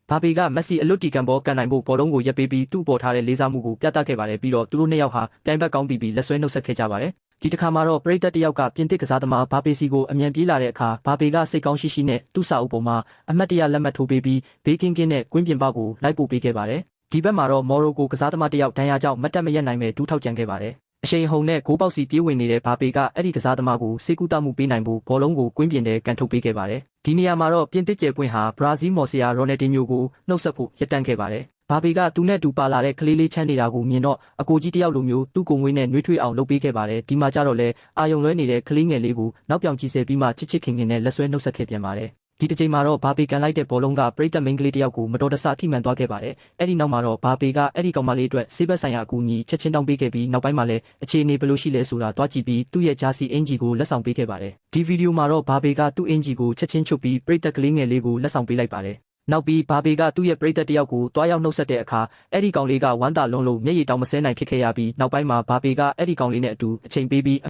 ဘာပေကမက်ဆီအလွတ်တီကန်ဘောကန်နိုင်ဖို့ဘောလုံးကိုရပ်ပေးပြီးသူ့ပေါ်ထားတဲ့လေးစားမှုကိုပြသခဲ့ပါတယ်ပြီးတော့သူတို့နှစ်ယောက်ဟာပြိုင်ဘက်ကောင်းပြီးလက်ဆွဲနှုတ်ဆက်ခဲ့ကြပါတယ်ဒီတစ်ခါမှာတော့ပရိသတ်တယောက်ကပြင်သစ်ကစားသမားဘာပေစီကိုအမြန်ပြေးလာတဲ့အခါဘာပေကစိတ်ကောင်းရှိရှိနဲ့သူ့စာအုပ်ပေါ်မှာအမှတ်တရလက်မှတ်ထိုးပေးပြီးဘေးကင်းကင်းနဲ့ကွင်းပြင်ပကိုလိုက်ပို့ပေးခဲ့ပါတယ်ဒီဘက်မှာတော့မော်ရိုကိုကစားသမားတယောက်ဒဏ်ရာကြောင့်မတ်တက်မရက်နိုင်မဲ့ဒူးထောက်ကြံခဲ့ပါတယ်အရှိန်ဟုန်နဲ့ဂိုးပေါက်စီပြေးဝင်နေတဲ့ဘာပေကအဲ့ဒီကစားသမားကိုစေကူတမှုပေးနိုင်ဖို့ဘောလုံးကိုကွင်းပြင်ထဲကန်ထုတ်ပေးခဲ့ပါတယ်ဒီနေရာမှာတော့ပြင်သစ်ကျယ်ပွင့်ဟာဘရာဇီးမော်ဆီယာရိုနယ်ဒီညိုကိုနှုတ်ဆက်ဖို့ရပ်တန့်ခဲ့ပါတယ်ဘာပေကသူနဲ့တူပါလာတဲ့ကလေးလေးချမ်းနေတာကိုမြင်တော့အကိုကြီးတယောက်လိုမျိုးသူ့ကိုယ်ငွေနဲ့နှွေးထွေးအောင်လုပ်ပေးခဲ့ပါတယ်ဒီမှာကြတော့လဲအာယုံလွဲနေတဲ့ကလေးငယ်လေးကိုနောက်ပြောင်ကြည့်ဆဲပြီးမှချစ်ချစ်ခင်ခင်နဲ့လက်ဆွဲနှုတ်ဆက်ခဲ့ပြန်ပါတယ်ဒီတစ်ချိန်မှာတော့ဘာပေကန်လိုက်တဲ့ဘောလုံးကပရိသတ်မိန်းကလေးတယောက်ကိုမတော်တဆထိမှန်သွားခဲ့ပါတယ်အဲ့ဒီနောက်မှာတော့ဘာပေကအဲ့ဒီကောင်မလေးအတွက်ဆေးဘက်ဆိုင်ရာအကူအညီချက်ချင်းတောင်းပေးခဲ့ပြီးနောက်ပိုင်းမှာလည်းအခြေအနေဘယ်လိုရှိလဲဆိုတာတွားကြည့်ပြီးသူ့ရဲ့ဂျာစီအင်ဂျီကိုလက်ဆောင်ပေးခဲ့ပါတယ်ဒီဗီဒီယိုမှာတော့ဘာပေကသူ့အင်ဂျီကိုချက်ချင်းချုပ်ပြီးပရိသတ်ကလေးငယ်လေးကိုလက်ဆောင်ပေးလိုက်ပါတယ်နောက်ပြီးဘာပေကသူ့ရဲ့ပရိသတ်တယောက်ကိုတွားရောက်နှုတ်ဆက်တဲ့အခါအဲ့ဒီကောင်လေးကဝမ်းသာလုံးလုံးမျက်ရည်တောင်မစဲနိုင်ဖြစ်ခဲ့ရပြီးနောက်ပိုင်းမှာဘာပေကအဲ့ဒီကောင်လေးနဲ့အတူအချိန်ပေးပြီး